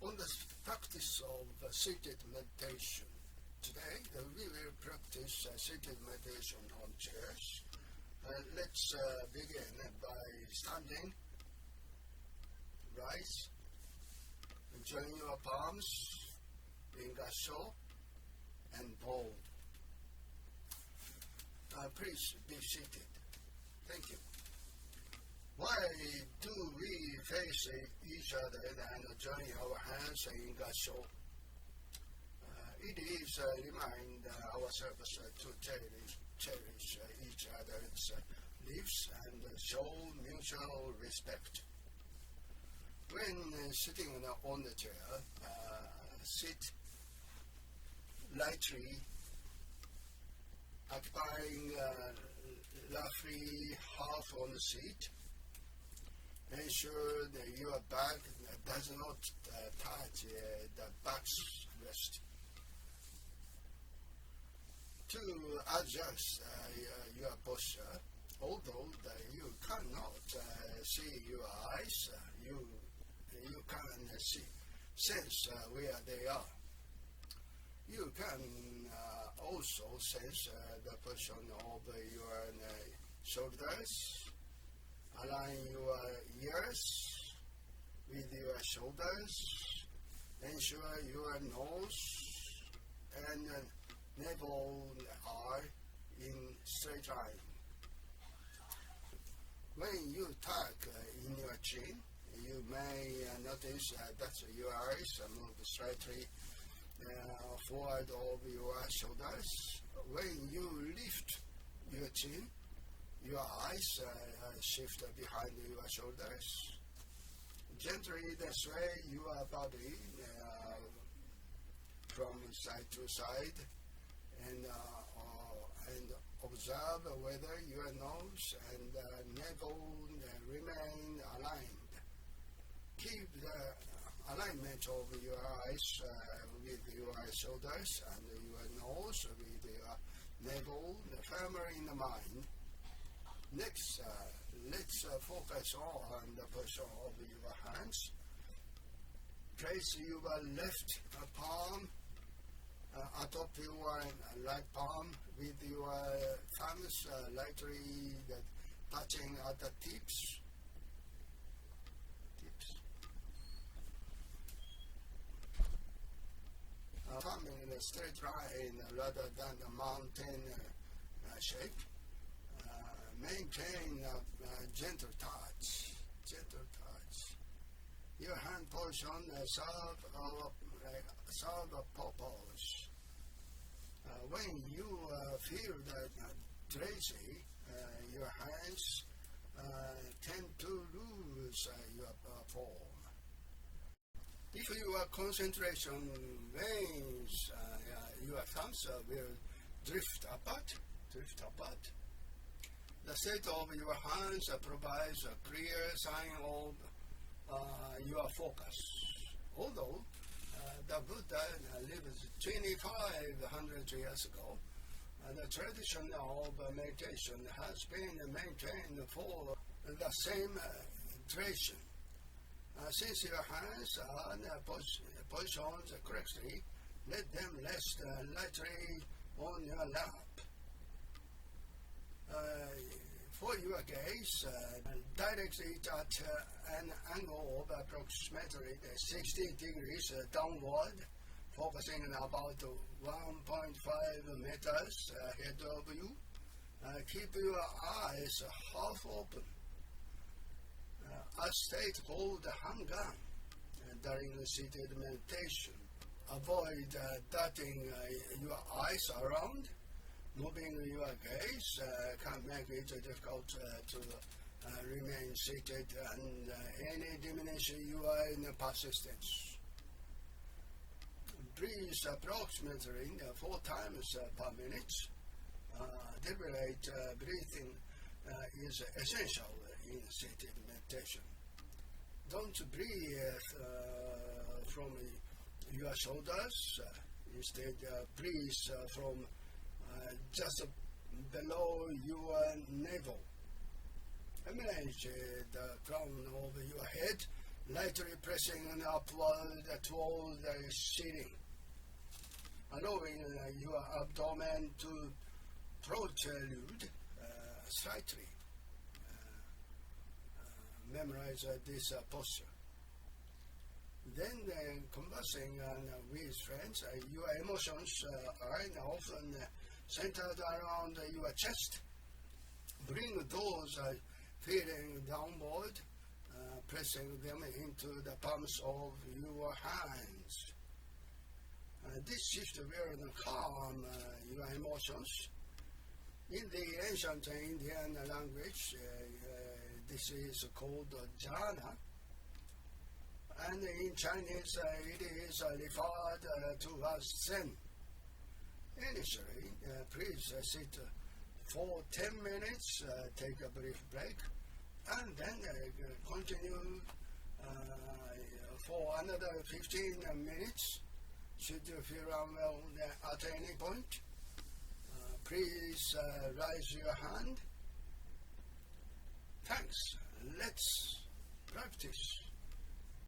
On the practice of seated meditation, today we will practice seated meditation on cherish. Let's begin by standing. Rise. Join your palms in gasshō and bow. Please be seated. Thank you. Why do we face each other and join our hands in gasshō? It is remind ourselves to cherish each other's lives and show mutual respect. When sitting on the chair, sit lightly, occupying roughly half on the seat. Ensure that your back does not touch the backrest. To adjust your posture, although you cannot see your eyes, you can sense where they are. You can also sense the position of your shoulders. Align your ears with your shoulders. Ensure your nose and navel are in straight line. When you tuck in your chin, you may notice that your eyes move slightly forward of your shoulders. When you lift your chin, your eyes shift behind your shoulders. Gently sway your body from side to side and observe whether your nose and navel remain aligned. Keep the alignment of your eyes with your shoulders and your nose with your navel firmly in the mind. Next, let's focus on the position of your hands. Place your left palm atop your right palm with your thumbs lightly touching at the tips. Thumb in a straight line rather than a mountain shape. Maintain a gentle touch. Your hand position serve a purpose. When you feel that drowsy, your hands tend to lose your form. If your concentration wanes, your thumbs will drift apart. The state of your hands provides a clear sign of your focus. Although the Buddha lived 2,500 years ago, the tradition of meditation has been maintained for the same duration. Since your hands are positioned correctly, let them rest lightly on your lap. For your gaze, direct it at an angle of approximately 60 degrees downward, focusing about 1.5 meters ahead of you. Keep your eyes half open. As stated, hold the handgun during seated meditation. Avoid darting your eyes around. Moving your gaze can make it difficult to remain seated and any diminish your persistence. Breathe approximately 4 times per minute. Deliberate breathing is essential in seated meditation. Don't breathe from your shoulders. Instead, breathe from just below your navel. Imagine the crown of your head lightly pressing upward toward the ceiling, allowing your abdomen to protrude slightly. Memorize this posture. Then conversing with friends, your emotions are often centered around your chest. Bring those feeling downward, pressing them into the palms of your hands. This shift will calm your emotions. In the ancient Indian language, this is called jhana, and in Chinese it is referred to as Zen. Initially, please sit for 10 minutes, take a brief break, and then continue for another 15 minutes. Should you feel unwell at any point, please raise your hand. Thanks. Let's practice.